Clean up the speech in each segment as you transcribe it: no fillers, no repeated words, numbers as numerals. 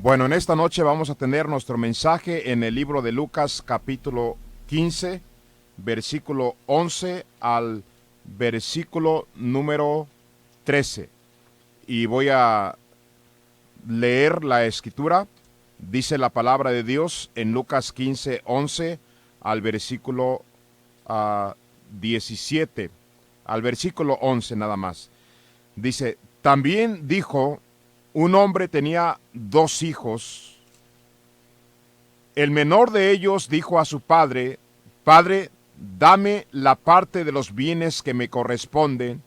Bueno, en esta noche vamos a tener nuestro mensaje en el libro de Lucas, capítulo 15, versículo 11 al versículo número 13. Y voy a leer la escritura. Dice la palabra de Dios en Lucas 15, 11 al versículo 17, al versículo 11 nada más. Dice, también dijo, un hombre tenía 2 hijos. El menor de ellos dijo a su padre, Padre, dame la parte de los bienes que me corresponden,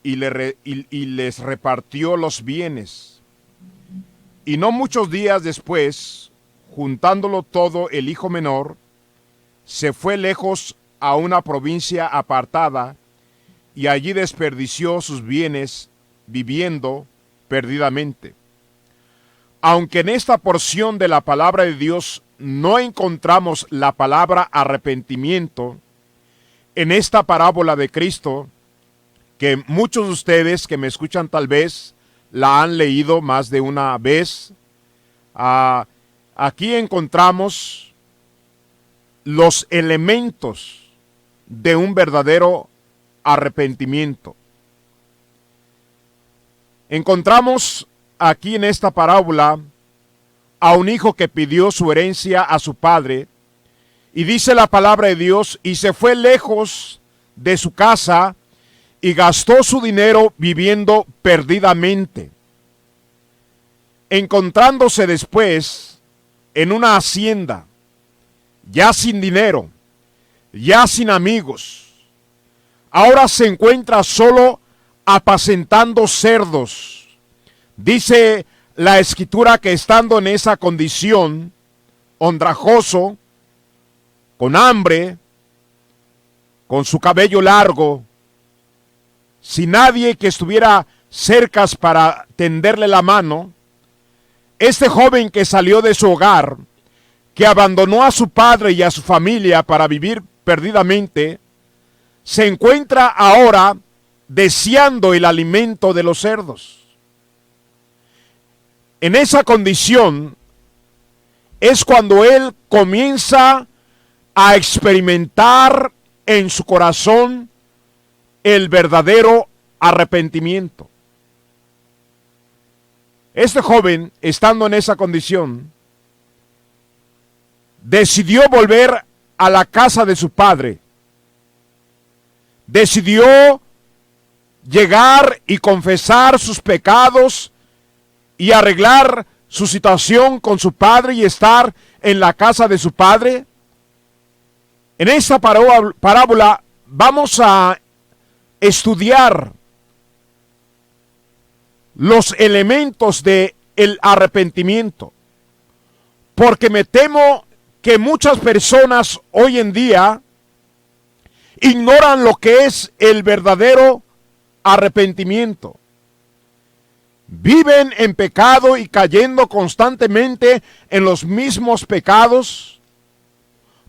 y les repartió los bienes. Y no muchos días después, juntándolo todo, el hijo menor se fue lejos a una provincia apartada, y allí desperdició sus bienes viviendo perdidamente. Aunque en esta porción de la palabra de Dios no encontramos la palabra arrepentimiento, en esta parábola de Cristo, que muchos de ustedes que me escuchan tal vez la han leído más de una vez, aquí encontramos los elementos de un verdadero arrepentimiento. Encontramos aquí en esta parábola a un hijo que pidió su herencia a su padre, y dice la palabra de Dios, y se fue lejos de su casa y gastó su dinero viviendo perdidamente, encontrándose después en una hacienda, ya sin dinero, ya sin amigos. Ahora se encuentra solo apacentando cerdos. Dice la escritura que estando en esa condición, andrajoso, con hambre, con su cabello largo, sin nadie que estuviera cerca para tenderle la mano, este joven que salió de su hogar, que abandonó a su padre y a su familia para vivir perdidamente, se encuentra ahora deseando el alimento de los cerdos. En esa condición es cuando él comienza a experimentar en su corazón el verdadero arrepentimiento. Este joven, estando en esa condición, decidió volver a la casa de su padre. Decidió llegar y confesar sus pecados y arreglar su situación con su padre y estar en la casa de su padre. En esta parábola vamos a estudiar los elementos del arrepentimiento, porque me temo que muchas personas hoy en día ignoran lo que es el verdadero arrepentimiento. Viven en pecado y cayendo constantemente en los mismos pecados,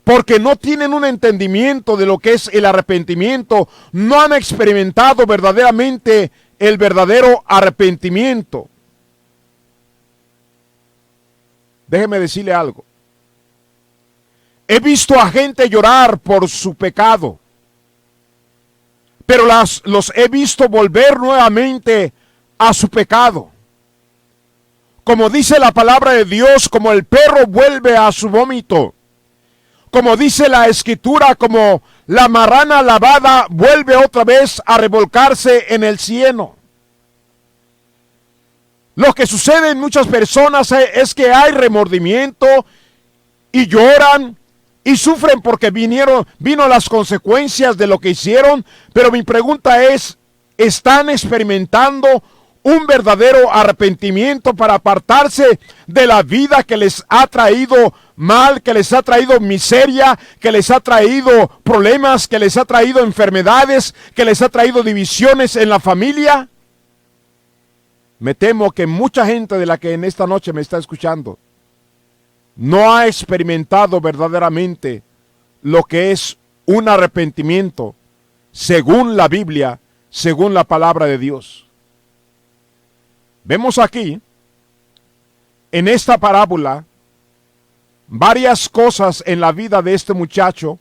porque no tienen un entendimiento de lo que es el arrepentimiento, no han experimentado verdaderamente el verdadero arrepentimiento. Déjeme decirle algo. He visto a gente llorar por su pecado, pero los he visto volver nuevamente a su pecado. Como dice la palabra de Dios, como el perro vuelve a su vómito. Como dice la escritura, como la marrana lavada vuelve otra vez a revolcarse en el cieno. Lo que sucede en muchas personas es que hay remordimiento y lloran y sufren porque vino las consecuencias de lo que hicieron. Pero mi pregunta es, ¿están experimentando un verdadero arrepentimiento para apartarse de la vida que les ha traído mal, que les ha traído miseria, que les ha traído problemas, que les ha traído enfermedades, que les ha traído divisiones en la familia? Me temo que mucha gente de la que en esta noche me está escuchando no ha experimentado verdaderamente lo que es un arrepentimiento según la Biblia, según la palabra de Dios. Vemos aquí en esta parábola varias cosas en la vida de este muchacho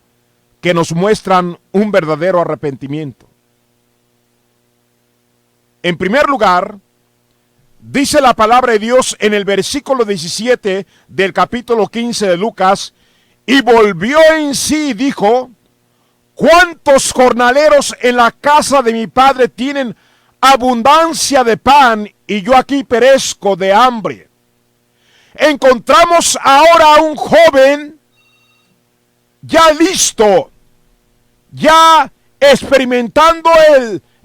que nos muestran un verdadero arrepentimiento. En primer lugar, dice la palabra de Dios en el versículo 17 del capítulo 15 de Lucas, y volvió en sí y dijo: ¿cuántos jornaleros en la casa de mi padre tienen abundancia de pan y yo aquí perezco de hambre? Encontramos ahora a un joven ya listo, ya experimentando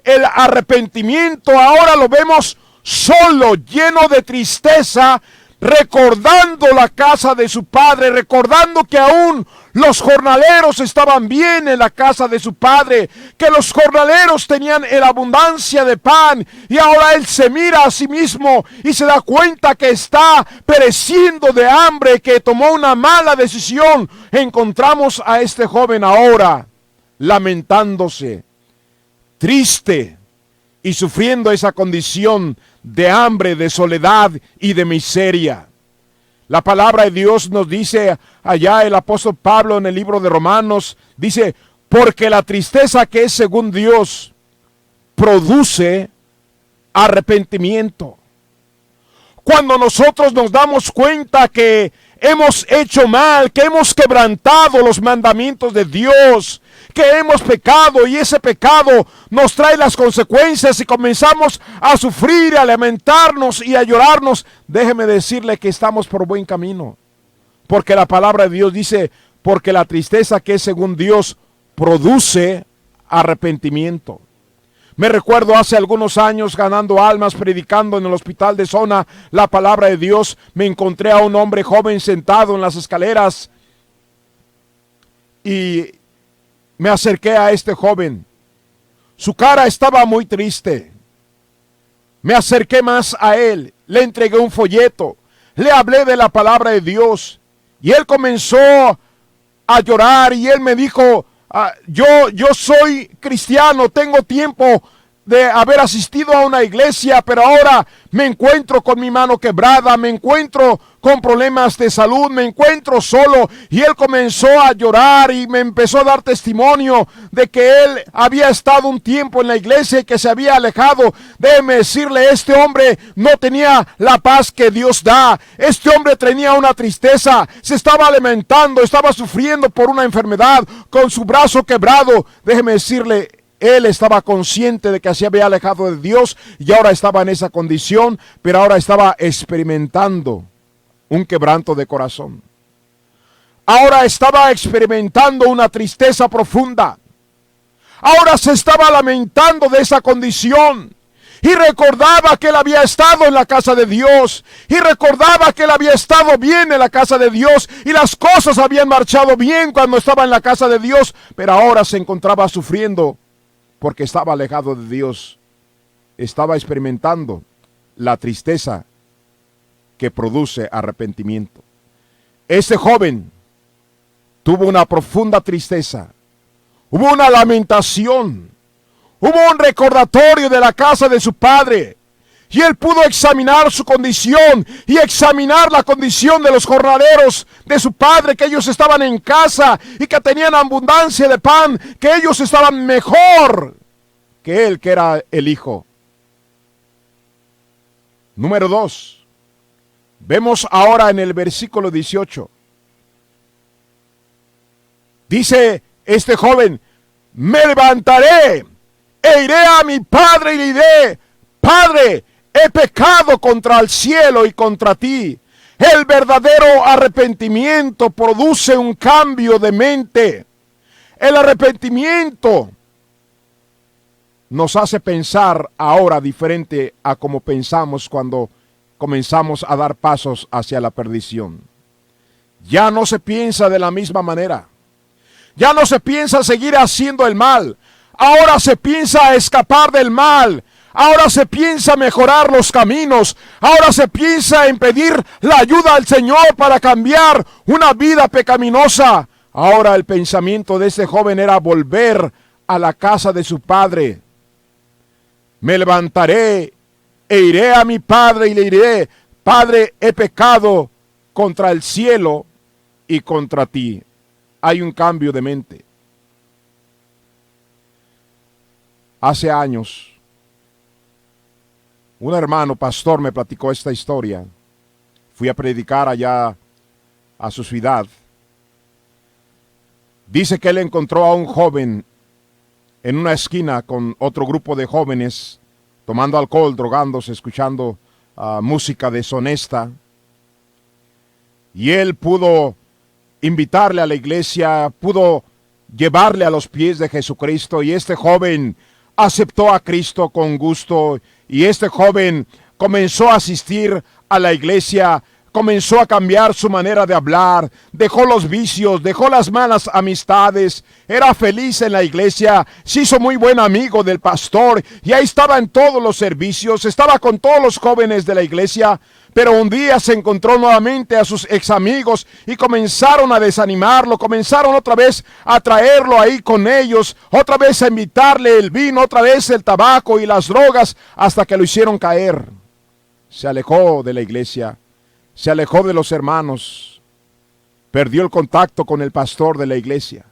el arrepentimiento. Ahora lo vemos solo, lleno de tristeza, recordando la casa de su padre, recordando que aún los jornaleros estaban bien en la casa de su padre, que los jornaleros tenían en abundancia de pan, y ahora él se mira a sí mismo y se da cuenta que está pereciendo de hambre, que tomó una mala decisión. Encontramos a este joven ahora lamentándose, triste y sufriendo esa condición de hambre, de soledad y de miseria. La palabra de Dios nos dice allá el apóstol Pablo en el libro de Romanos, dice: porque la tristeza que es según Dios produce arrepentimiento. Cuando nosotros nos damos cuenta que hemos hecho mal, que hemos quebrantado los mandamientos de Dios, que hemos pecado y ese pecado nos trae las consecuencias y comenzamos a sufrir, a lamentarnos y a llorarnos, déjeme decirle que estamos por buen camino. Porque la palabra de Dios dice: porque la tristeza que es según Dios produce arrepentimiento. Me recuerdo hace algunos años ganando almas, predicando en el hospital de zona la palabra de Dios. Me encontré a un hombre joven sentado en las escaleras y me acerqué a este joven. Su cara estaba muy triste. Me acerqué más a él, le entregué un folleto, le hablé de la palabra de Dios y él comenzó a llorar y él me dijo: yo soy cristiano, tengo tiempo de haber asistido a una iglesia, pero ahora me encuentro con mi mano quebrada, me encuentro con problemas de salud, me encuentro solo. Y él comenzó a llorar y me empezó a dar testimonio de que él había estado un tiempo en la iglesia y que se había alejado. Déjeme decirle, este hombre no tenía la paz que Dios da. Este hombre tenía una tristeza, se estaba lamentando, estaba sufriendo por una enfermedad, con su brazo quebrado. Déjeme decirle, él estaba consciente de que se había alejado de Dios y ahora estaba en esa condición, pero ahora estaba experimentando un quebranto de corazón. Ahora estaba experimentando una tristeza profunda. Ahora se estaba lamentando de esa condición. Y recordaba que él había estado en la casa de Dios. Y recordaba que él había estado bien en la casa de Dios. Y las cosas habían marchado bien cuando estaba en la casa de Dios. Pero ahora se encontraba sufriendo porque estaba alejado de Dios. Estaba experimentando la tristeza que produce arrepentimiento. Ese joven tuvo una profunda tristeza. Hubo una lamentación. Hubo un recordatorio de la casa de su padre. Y él pudo examinar su condición y examinar la condición de los jornaleros de su padre, que ellos estaban en casa y que tenían abundancia de pan, que ellos estaban mejor que él, que era el hijo. Número 2. Vemos ahora en el versículo 18. Dice este joven: me levantaré e iré a mi padre y le diré: Padre, he pecado contra el cielo y contra ti. El verdadero arrepentimiento produce un cambio de mente. El arrepentimiento nos hace pensar ahora diferente a como pensamos cuando comenzamos a dar pasos hacia la perdición. Ya no se piensa de la misma manera. Ya no se piensa seguir haciendo el mal. Ahora se piensa escapar del mal. Ahora se piensa mejorar los caminos. Ahora se piensa en pedir la ayuda al Señor para cambiar una vida pecaminosa. Ahora el pensamiento de este joven era volver a la casa de su padre. Me levantaré e iré a mi padre y le diré: Padre, he pecado contra el cielo y contra ti. Hay un cambio de mente. Hace años, un hermano pastor me platicó esta historia. Fui a predicar allá a su ciudad. Dice que él encontró a un joven en una esquina con otro grupo de jóvenes tomando alcohol, drogándose, escuchando música deshonesta. Y él pudo invitarle a la iglesia, pudo llevarle a los pies de Jesucristo, y este joven aceptó a Cristo con gusto, y este joven comenzó a asistir a la iglesia, comenzó a cambiar su manera de hablar, dejó los vicios, dejó las malas amistades, era feliz en la iglesia, se hizo muy buen amigo del pastor, y ahí estaba en todos los servicios, estaba con todos los jóvenes de la iglesia. Pero un día se encontró nuevamente a sus ex amigos y comenzaron a desanimarlo, comenzaron otra vez a traerlo ahí con ellos, otra vez a invitarle el vino, otra vez el tabaco y las drogas, hasta que lo hicieron caer. Se alejó de la iglesia, se alejó de los hermanos, perdió el contacto con el pastor de la iglesia.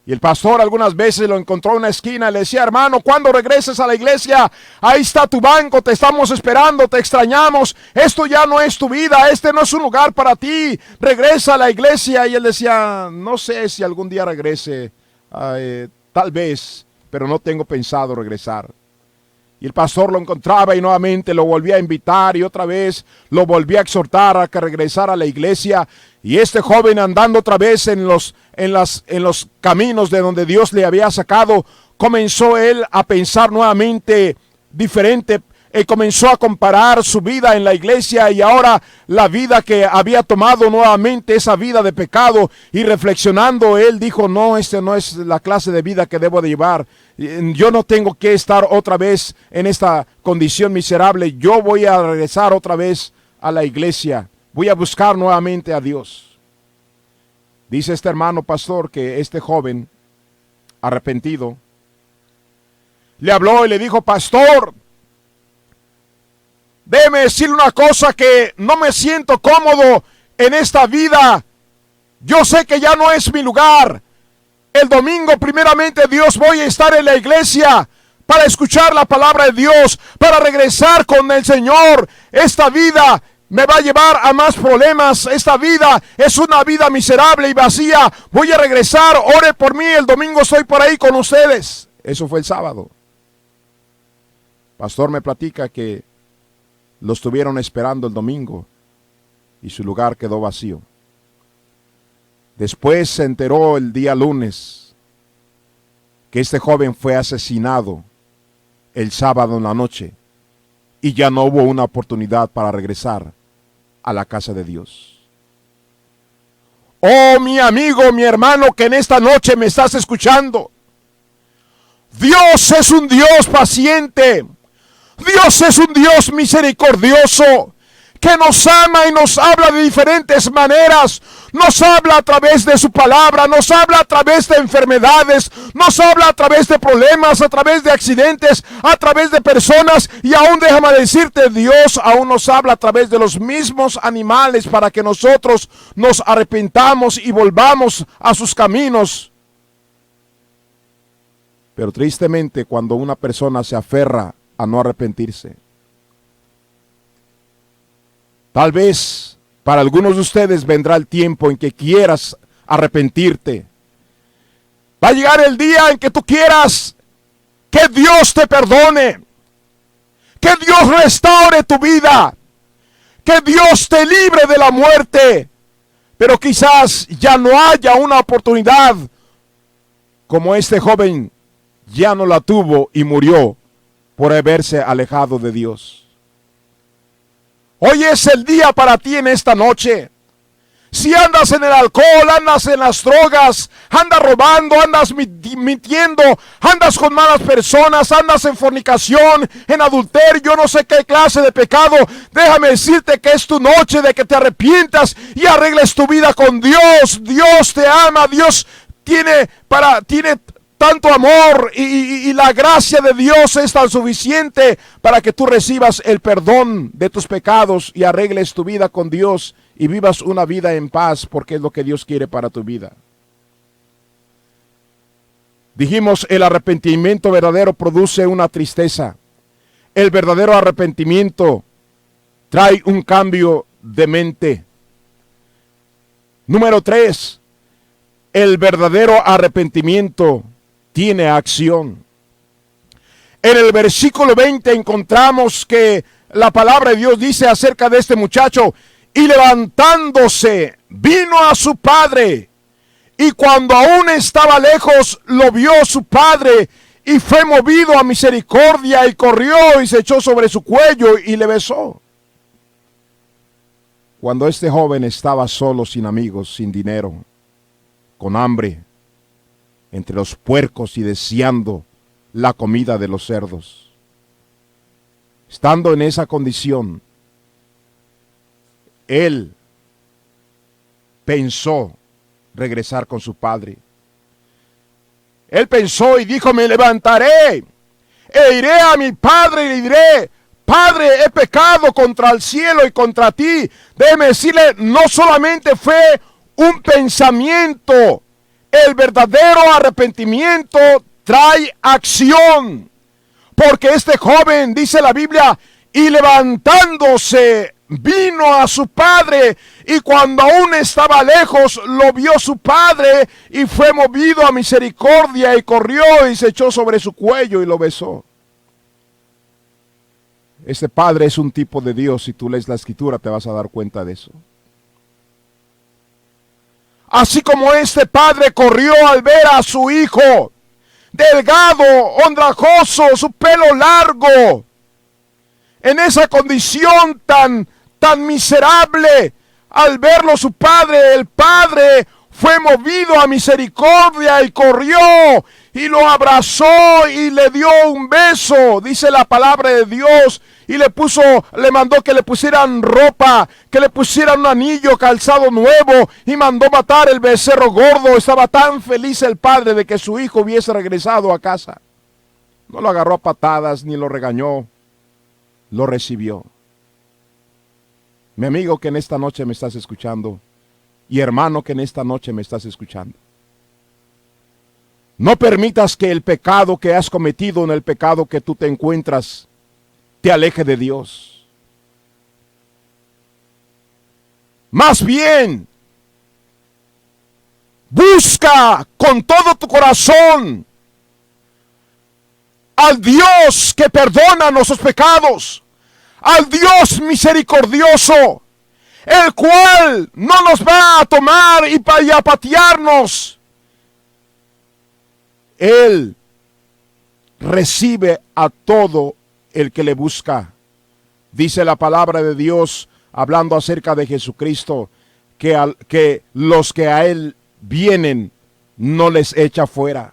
Y el pastor algunas veces lo encontró en una esquina y le decía: hermano, ¿cuándo regreses a la iglesia? Ahí está tu banco, te estamos esperando, te extrañamos. Esto ya no es tu vida, este no es un lugar para ti. Regresa a la iglesia. Y él decía: no sé si algún día regrese, tal vez, pero no tengo pensado regresar. Y el pastor lo encontraba y nuevamente lo volvía a invitar, y otra vez lo volvía a exhortar a que regresara a la iglesia. Y este joven, andando otra vez en los caminos de donde Dios le había sacado, comenzó él a pensar nuevamente diferente. Comenzó a comparar su vida en la iglesia y ahora la vida que había tomado nuevamente, esa vida de pecado, y reflexionando él dijo: no, esta no es la clase de vida que debo de llevar. Yo no tengo que estar otra vez en esta condición miserable. Yo voy a regresar otra vez a la iglesia, voy a buscar nuevamente a Dios. Dice este hermano pastor que este joven arrepentido le habló y le dijo: pastor, déjeme decirle una cosa, que no me siento cómodo en esta vida. Yo sé que ya no es mi lugar. El domingo, primeramente Dios, voy a estar en la iglesia para escuchar la palabra de Dios, para regresar con el Señor. Esta vida me va a llevar a más problemas. Esta vida es una vida miserable y vacía. Voy a regresar, ore por mí, el domingo estoy por ahí con ustedes. Eso fue el sábado. Pastor me platica que lo estuvieron esperando el domingo y su lugar quedó vacío. Después se enteró el día lunes que este joven fue asesinado el sábado en la noche y ya no hubo una oportunidad para regresar a la casa de Dios. Oh, mi amigo, mi hermano, que en esta noche me estás escuchando, Dios es un Dios paciente. Dios es un Dios misericordioso, que nos ama y nos habla de diferentes maneras. Nos habla a través de su palabra, nos habla a través de enfermedades, nos habla a través de problemas, a través de accidentes, a través de personas. Y aún déjame decirte, Dios aún nos habla a través de los mismos animales, para que nosotros nos arrepentamos y volvamos a sus caminos. Pero tristemente, cuando una persona se aferra a no arrepentirse, tal vez para algunos de ustedes vendrá el tiempo en que quieras arrepentirte. Va a llegar el día en que tú quieras que Dios te perdone, que Dios restaure tu vida, que Dios te libre de la muerte. Pero quizás ya no haya una oportunidad como este joven ya no la tuvo y murió por haberse alejado de Dios. Hoy es el día para ti en esta noche. Si andas en el alcohol, andas en las drogas, andas robando, andas mintiendo, andas con malas personas, andas en fornicación, en adulterio, yo no sé qué clase de pecado, déjame decirte que es tu noche de que te arrepientas y arregles tu vida con Dios. Dios te ama, Dios tiene tanto amor y la gracia de Dios es tan suficiente para que tú recibas el perdón de tus pecados y arregles tu vida con Dios y vivas una vida en paz, porque es lo que Dios quiere para tu vida. Dijimos, el arrepentimiento verdadero produce una tristeza. El verdadero arrepentimiento trae un cambio de mente. Número 3, el verdadero arrepentimiento tiene acción. En el versículo 20 encontramos que la palabra de Dios dice acerca de este muchacho: y levantándose, vino a su padre, y cuando aún estaba lejos, lo vio su padre, y fue movido a misericordia, y corrió y se echó sobre su cuello y le besó. Cuando este joven estaba solo, sin amigos, sin dinero, con hambre, entre los puercos y deseando la comida de los cerdos, estando en esa condición, él pensó regresar con su padre. Él pensó y dijo: me levantaré e iré a mi padre y le diré: Padre, he pecado contra el cielo y contra ti. Déjeme decirle, no solamente fue un pensamiento, el verdadero arrepentimiento trae acción. Porque este joven, dice la Biblia, y levantándose, vino a su padre, y cuando aún estaba lejos, lo vio su padre, y fue movido a misericordia, y corrió y se echó sobre su cuello y lo besó. Este padre es un tipo de Dios. Si tú lees la escritura te vas a dar cuenta de eso. Así como este padre corrió al ver a su hijo, delgado, andrajoso, su pelo largo, en esa condición tan miserable, al verlo su padre, el padre fue movido a misericordia y corrió y lo abrazó y le dio un beso, dice la palabra de Dios, y le mandó que le pusieran ropa, que le pusieran un anillo, calzado nuevo, y mandó matar el becerro gordo. Estaba tan feliz el padre de que su hijo hubiese regresado a casa. No lo agarró a patadas ni lo regañó, lo recibió. Mi amigo que en esta noche me estás escuchando, y hermano que en esta noche me estás escuchando, no permitas que el pecado que has cometido, en el pecado que tú te encuentras, te aleje de Dios. Más bien, busca con todo tu corazón al Dios que perdona nuestros pecados, al Dios misericordioso, el cual no nos va a tomar y a patearnos. Él recibe a todo el que le busca. Dice la palabra de Dios, hablando acerca de Jesucristo, que los que a Él vienen no les echa fuera.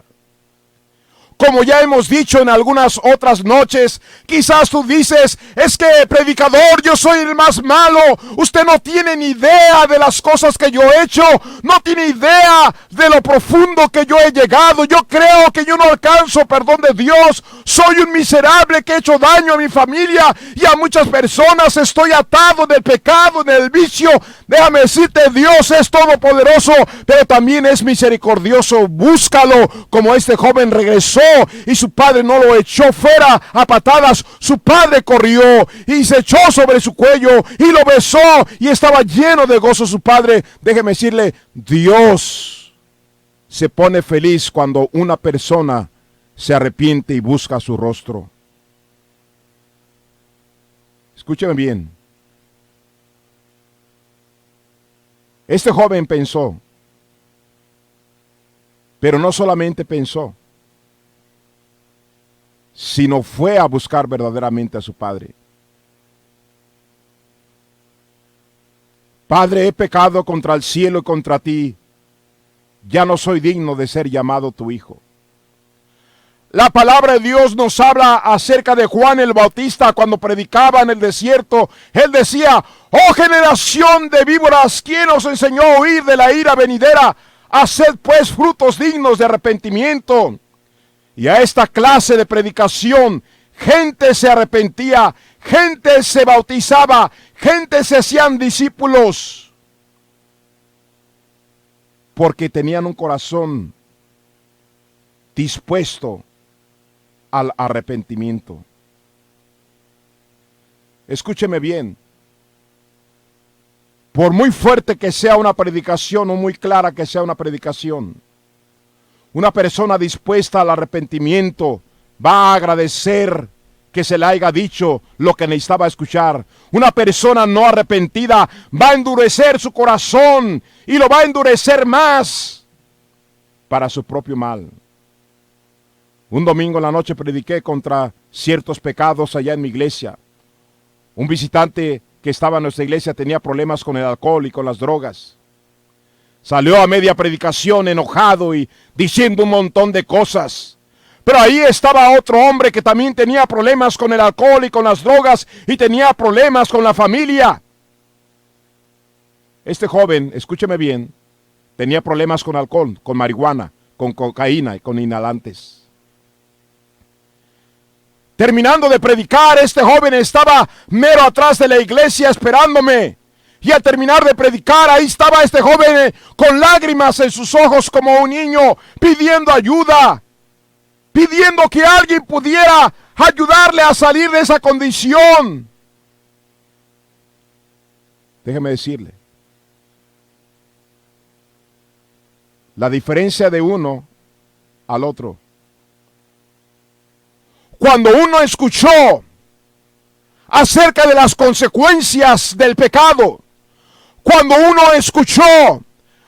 Como ya hemos dicho en algunas otras noches, quizás tú dices: es que, predicador, yo soy el más malo. Usted no tiene ni idea de las cosas que yo he hecho. No tiene idea de lo profundo que yo he llegado. Yo creo que yo no alcanzo perdón de Dios. Soy un miserable que he hecho daño a mi familia y a muchas personas. Estoy atado del pecado, del vicio. Déjame decirte, Dios es todopoderoso, pero también es misericordioso. Búscalo, como este joven regresó y su padre no lo echó fuera a patadas. Su padre corrió y se echó sobre su cuello y lo besó, y estaba lleno de gozo su padre. Déjeme decirle, Dios se pone feliz cuando una persona se arrepiente y busca su rostro. Escúcheme bien. Este joven pensó, pero no solamente pensó, sino fue a buscar verdaderamente a su padre. Padre, he pecado contra el cielo y contra ti. Ya no soy digno de ser llamado tu hijo. La palabra de Dios nos habla acerca de Juan el Bautista cuando predicaba en el desierto. Él decía: oh generación de víboras, ¿quién os enseñó a huir de la ira venidera? Haced pues frutos dignos de arrepentimiento. Y a esta clase de predicación, gente se arrepentía, gente se bautizaba, gente se hacían discípulos, porque tenían un corazón dispuesto al arrepentimiento. Escúcheme bien. Por muy fuerte que sea una predicación o muy clara que sea una predicación, una persona dispuesta al arrepentimiento va a agradecer que se le haya dicho lo que necesitaba escuchar. Una persona no arrepentida va a endurecer su corazón y lo va a endurecer más para su propio mal. Un domingo en la noche prediqué contra ciertos pecados allá en mi iglesia. Un visitante que estaba en nuestra iglesia tenía problemas con el alcohol y con las drogas. Salió a media predicación enojado y diciendo un montón de cosas. Pero ahí estaba otro hombre que también tenía problemas con el alcohol y con las drogas y tenía problemas con la familia. Este joven, escúcheme bien, tenía problemas con alcohol, con marihuana, con cocaína y con inhalantes. Terminando de predicar, este joven estaba mero atrás de la iglesia esperándome. Y al terminar de predicar, ahí estaba este joven con lágrimas en sus ojos como un niño, pidiendo ayuda, pidiendo que alguien pudiera ayudarle a salir de esa condición. Déjeme decirle, la diferencia de uno al otro. Cuando uno escuchó acerca de las consecuencias del pecado, cuando uno escuchó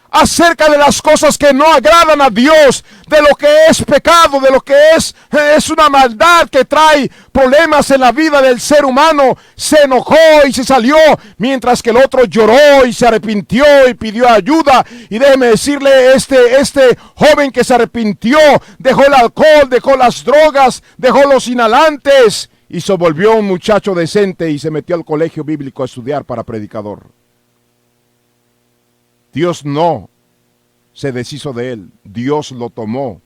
acerca de las cosas que no agradan a Dios, de lo que es pecado, de lo que es una maldad que trae problemas en la vida del ser humano, se enojó y se salió, mientras que el otro lloró y se arrepintió y pidió ayuda. Y déjeme decirle, este joven que se arrepintió, dejó el alcohol, dejó las drogas, dejó los inhalantes y se volvió un muchacho decente y se metió al colegio bíblico a estudiar para predicador. Dios no se deshizo de él. Dios lo tomó,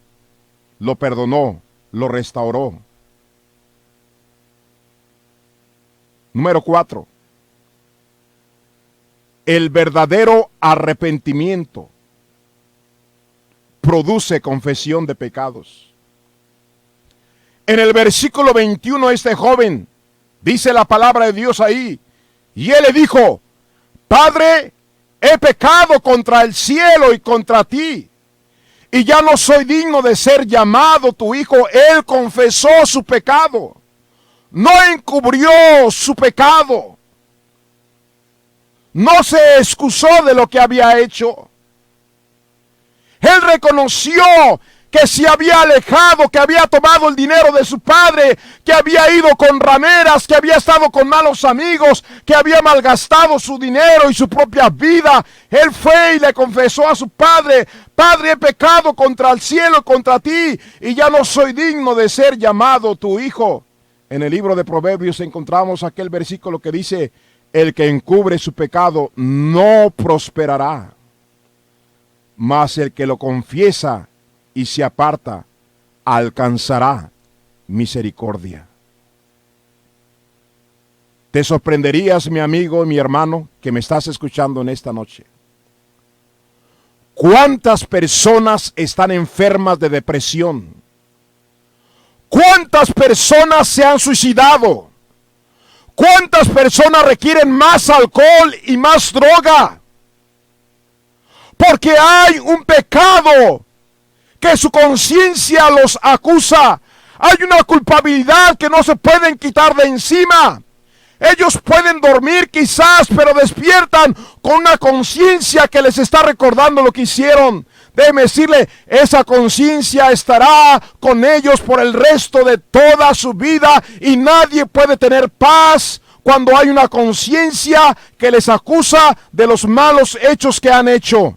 lo perdonó, lo restauró. Número 4. El verdadero arrepentimiento produce confesión de pecados. En el versículo 21, este joven dice la palabra de Dios ahí, y él le dijo: Padre, he pecado contra el cielo y contra ti, y ya no soy digno de ser llamado tu hijo. Él confesó su pecado, no encubrió su pecado, no se excusó de lo que había hecho. Él reconoció que se había alejado, que había tomado el dinero de su padre, que había ido con rameras, que había estado con malos amigos, que había malgastado su dinero y su propia vida. Él fue y le confesó a su padre: Padre, he pecado contra el cielo y contra ti, y ya no soy digno de ser llamado tu hijo. En el libro de Proverbios encontramos aquel versículo que dice: el que encubre su pecado no prosperará, mas el que lo confiesa y se aparta alcanzará misericordia. Te sorprenderías, mi amigo y mi hermano, que me estás escuchando en esta noche. ¿Cuántas personas están enfermas de depresión? ¿Cuántas personas se han suicidado? ¿Cuántas personas requieren más alcohol y más droga? Porque hay un pecado que su conciencia los acusa. Hay una culpabilidad que no se pueden quitar de encima. Ellos pueden dormir quizás, pero despiertan con una conciencia que les está recordando lo que hicieron. Déjeme decirle, esa conciencia estará con ellos por el resto de toda su vida, y nadie puede tener paz cuando hay una conciencia que les acusa de los malos hechos que han hecho.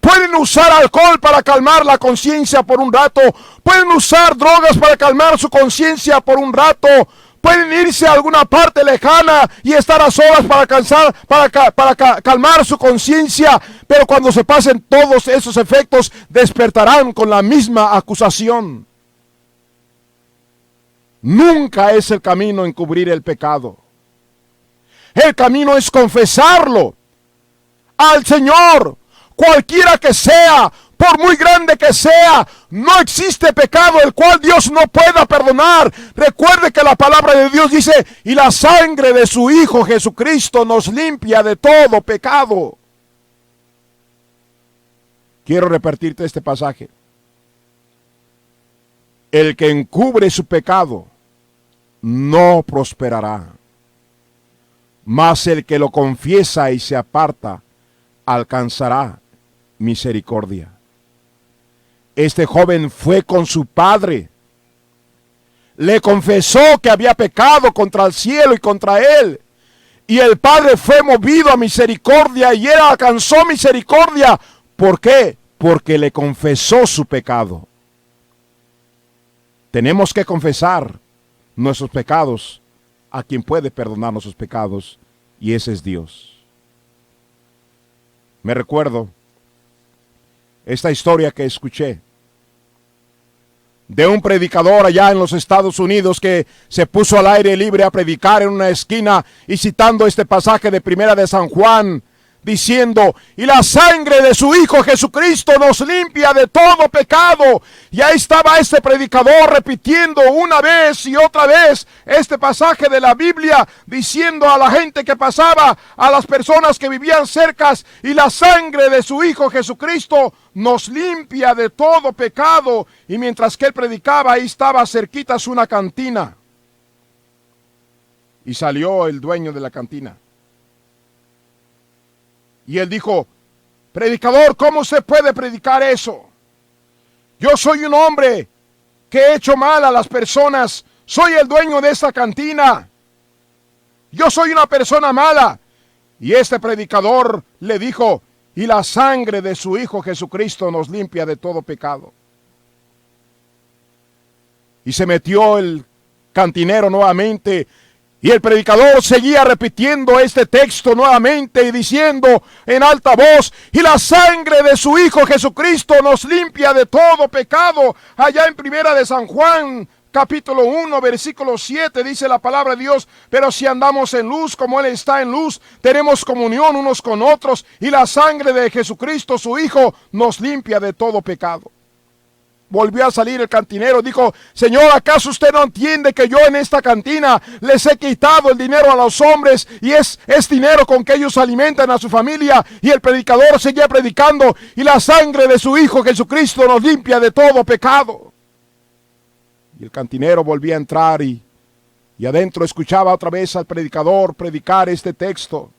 Pueden usar alcohol para calmar la conciencia por un rato. Pueden usar drogas para calmar su conciencia por un rato. pueden irse a alguna parte lejana y estar a solas para calmar su conciencia, pero cuando se pasen todos esos efectos, despertarán con la misma acusación. Nunca es el camino encubrir el pecado. El camino es confesarlo al Señor, cualquiera que sea, por muy grande que sea. No existe pecado el cual Dios no pueda perdonar. Recuerde que la palabra de Dios dice: y la sangre de su Hijo Jesucristo nos limpia de todo pecado. Quiero repetirte este pasaje. El que encubre su pecado no prosperará, mas el que lo confiesa y se aparta alcanzará misericordia. Este joven fue con su padre, le confesó que había pecado contra el cielo y contra él, y el padre fue movido a misericordia y él alcanzó misericordia. ¿Por qué? Porque le confesó su pecado. Tenemos que confesar nuestros pecados a quien puede perdonar nuestros pecados, y ese es Dios. Me recuerdo esta historia que escuché de un predicador allá en los Estados Unidos que se puso al aire libre a predicar en una esquina y citando este pasaje de Primera de San Juan, diciendo: y la sangre de su Hijo Jesucristo nos limpia de todo pecado. Y ahí estaba este predicador repitiendo una vez y otra vez este pasaje de la Biblia, diciendo a la gente que pasaba, a las personas que vivían cerca: y la sangre de su Hijo Jesucristo nos limpia de todo pecado. Y mientras que él predicaba, ahí estaba cerquitas una cantina, y salió el dueño de la cantina. Y él dijo: predicador, ¿cómo usted puede predicar eso? Yo soy un hombre que he hecho mal a las personas. Soy el dueño de esta cantina. Yo soy una persona mala. Y este predicador le dijo: y la sangre de su Hijo Jesucristo nos limpia de todo pecado. Y se metió el cantinero nuevamente, y el predicador seguía repitiendo este texto nuevamente y diciendo en alta voz: y la sangre de su Hijo Jesucristo nos limpia de todo pecado. Allá en Primera de San Juan, capítulo 1, versículo 7, dice la palabra de Dios: pero si andamos en luz como Él está en luz, tenemos comunión unos con otros, y la sangre de Jesucristo su Hijo nos limpia de todo pecado. Volvió a salir el cantinero, dijo: Señor, ¿acaso usted no entiende que yo en esta cantina les he quitado el dinero a los hombres y es dinero con que ellos alimentan a su familia? Y el predicador seguía predicando: y la sangre de su Hijo Jesucristo nos limpia de todo pecado. Y el cantinero volvía a entrar y adentro escuchaba otra vez al predicador predicar este texto.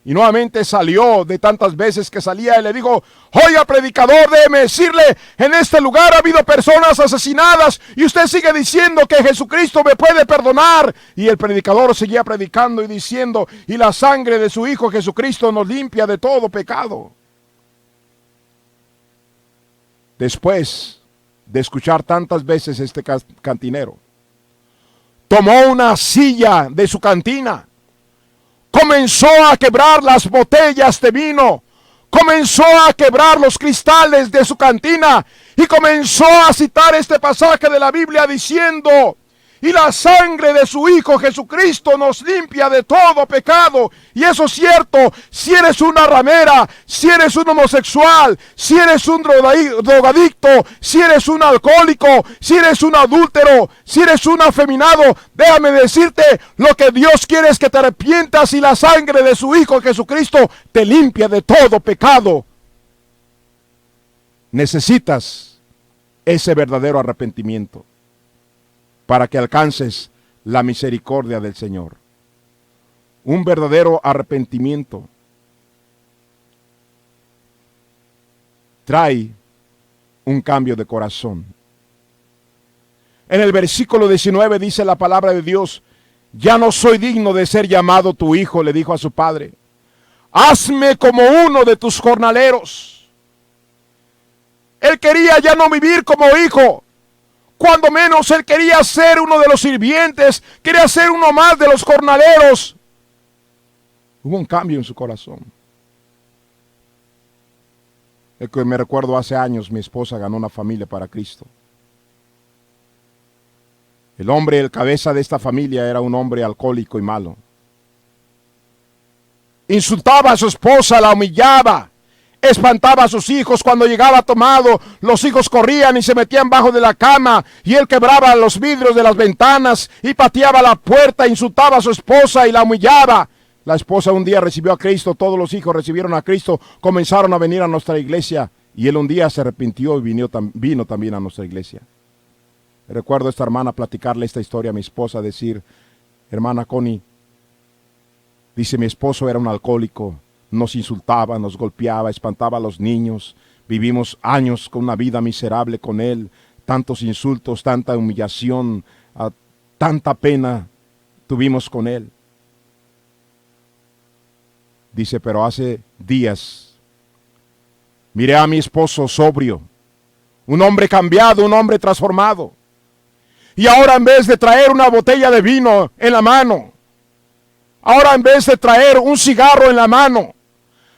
Y nuevamente salió de tantas veces que salía y le dijo: oiga, predicador, déjeme decirle, en este lugar ha habido personas asesinadas y usted sigue diciendo que Jesucristo me puede perdonar. Y el predicador seguía predicando y diciendo: y la sangre de su Hijo Jesucristo nos limpia de todo pecado. Después de escuchar tantas veces este cantinero, tomó una silla de su cantina, comenzó a quebrar las botellas de vino, comenzó a quebrar los cristales de su cantina y comenzó a citar este pasaje de la Biblia diciendo: y la sangre de su Hijo Jesucristo nos limpia de todo pecado. Y eso es cierto. Si eres una ramera, si eres un homosexual, si eres un drogadicto, si eres un alcohólico, si eres un adúltero, si eres un afeminado, déjame decirte, lo que Dios quiere es que te arrepientas y la sangre de su Hijo Jesucristo te limpia de todo pecado. Necesitas ese verdadero arrepentimiento para que alcances la misericordia del Señor. Un verdadero arrepentimiento trae un cambio de corazón. En el versículo 19 dice la palabra de Dios: ya no soy digno de ser llamado tu hijo, le dijo a su padre. Hazme como uno de tus jornaleros. Él quería ya no vivir como hijo. Cuando menos él quería ser uno de los sirvientes, quería ser uno más de los jornaleros. Hubo un cambio en su corazón. Es que me recuerdo hace años mi esposa ganó una familia para Cristo. El hombre, el cabeza de esta familia, era un hombre alcohólico y malo. Insultaba a su esposa, la humillaba, espantaba a sus hijos. Cuando llegaba tomado, los hijos corrían y se metían bajo de la cama, y él quebraba los vidrios de las ventanas y pateaba la puerta, insultaba a su esposa y la humillaba. La esposa un día recibió a Cristo, todos los hijos recibieron a Cristo, comenzaron a venir a nuestra iglesia, y él un día se arrepintió y vino también a nuestra iglesia. Recuerdo a esta hermana platicarle esta historia a mi esposa, decir: hermana Connie, dice, mi esposo era un alcohólico, nos insultaba, nos golpeaba, espantaba a los niños, vivimos años con una vida miserable con él, tantos insultos, tanta humillación, tanta pena tuvimos con él. Dice, pero hace días miré a mi esposo sobrio, un hombre cambiado, un hombre transformado. Y ahora, en vez de traer una botella de vino en la mano, ahora en vez de traer un cigarro en la mano,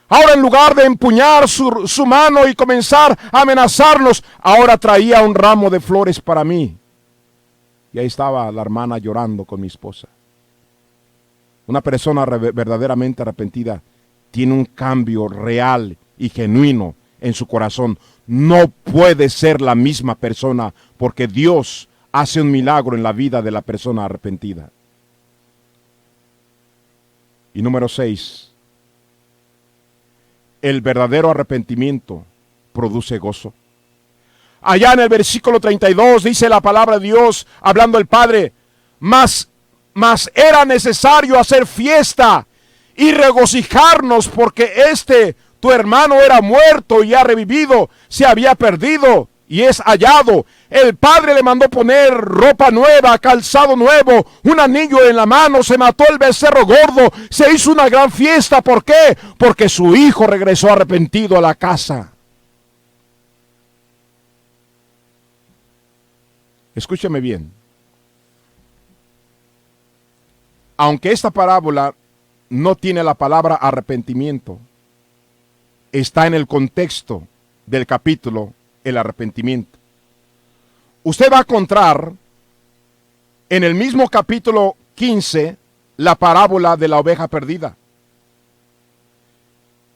ahora en lugar de empuñar su mano y comenzar a amenazarnos, ahora traía un ramo de flores para mí. Y ahí estaba la hermana llorando con mi esposa. Una persona verdaderamente arrepentida tiene un cambio real y genuino en su corazón. No puede ser la misma persona, porque Dios hace un milagro en la vida de la persona arrepentida. Y número 6, el verdadero arrepentimiento produce gozo. Allá en el versículo 32 dice la palabra de Dios, hablando el Padre: mas era necesario hacer fiesta y regocijarnos, porque tu hermano era muerto y ha revivido, se había perdido y es hallado. El padre le mandó poner ropa nueva, calzado nuevo, un anillo en la mano, se mató el becerro gordo, se hizo una gran fiesta. ¿Por qué? Porque su hijo regresó arrepentido a la casa. Escúcheme bien. Aunque esta parábola no tiene la palabra arrepentimiento, está en el contexto del capítulo el arrepentimiento. Usted va a encontrar en el mismo capítulo 15 la parábola de la oveja perdida.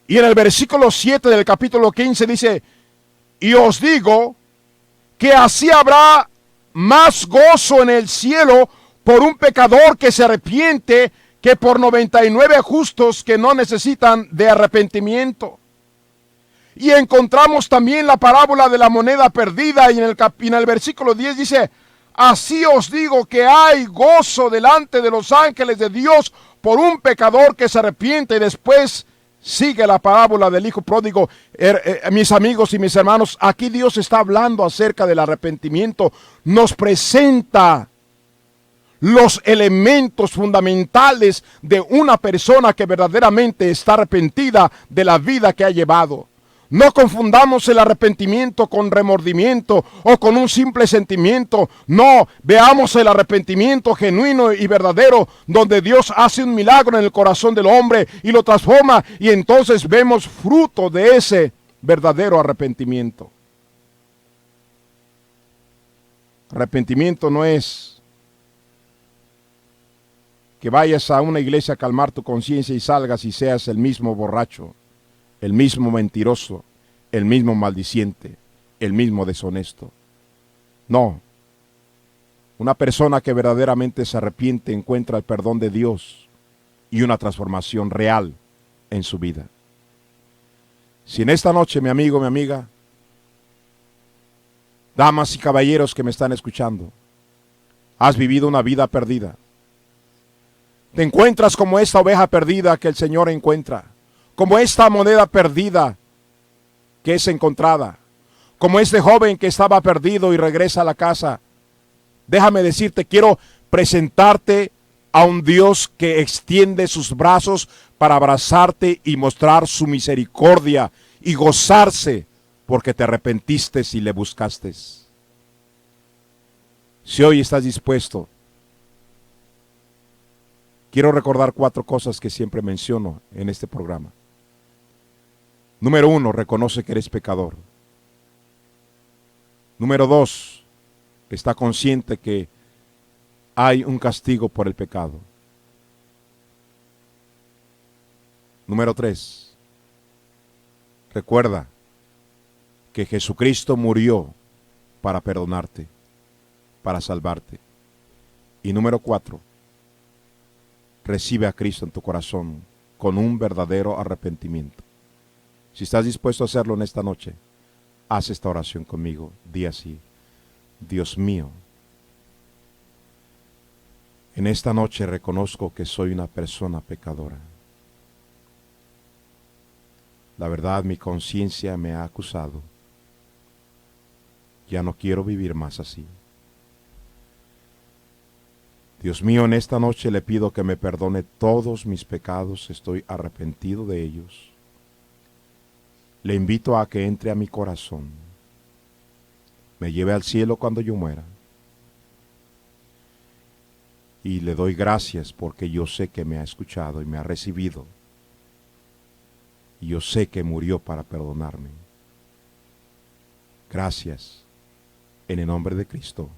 Y en el versículo 7 del capítulo 15 dice: y os digo que así habrá más gozo en el cielo por un pecador que se arrepiente que por 99 justos que no necesitan de arrepentimiento. Y encontramos también la parábola de la moneda perdida, y en el versículo 10 dice: así os digo que hay gozo delante de los ángeles de Dios por un pecador que se arrepiente. Y después sigue la parábola del hijo pródigo. Mis amigos y mis hermanos, aquí Dios está hablando acerca del arrepentimiento. Nos presenta los elementos fundamentales de una persona que verdaderamente está arrepentida de la vida que ha llevado. No confundamos el arrepentimiento con remordimiento o con un simple sentimiento. No, veamos el arrepentimiento genuino y verdadero, donde Dios hace un milagro en el corazón del hombre y lo transforma, y entonces vemos fruto de ese verdadero arrepentimiento. Arrepentimiento no es que vayas a una iglesia a calmar tu conciencia y salgas y seas el mismo borracho, el mismo mentiroso, el mismo maldiciente, el mismo deshonesto. No. Una persona que verdaderamente se arrepiente encuentra el perdón de Dios y una transformación real en su vida. Si en esta noche, mi amigo, mi amiga, damas y caballeros que me están escuchando, has vivido una vida perdida, te encuentras como esta oveja perdida que el Señor encuentra, como esta moneda perdida que es encontrada, como este joven que estaba perdido y regresa a la casa, déjame decirte, quiero presentarte a un Dios que extiende sus brazos para abrazarte y mostrar su misericordia y gozarse porque te arrepentiste y le buscaste. Si hoy estás dispuesto, quiero recordar 4 cosas que siempre menciono en este programa. Número 1, reconoce que eres pecador. Número 2, está consciente que hay un castigo por el pecado. Número 3, recuerda que Jesucristo murió para perdonarte, para salvarte. Y número 4, recibe a Cristo en tu corazón con un verdadero arrepentimiento. Si estás dispuesto a hacerlo en esta noche, haz esta oración conmigo. Di así: Dios mío, en esta noche reconozco que soy una persona pecadora. La verdad, mi conciencia me ha acusado. Ya no quiero vivir más así. Dios mío, en esta noche le pido que me perdone todos mis pecados. Estoy arrepentido de ellos. Le invito a que entre a mi corazón, me lleve al cielo cuando yo muera. Y le doy gracias porque yo sé que me ha escuchado y me ha recibido. Y yo sé que murió para perdonarme. Gracias, en el nombre de Cristo.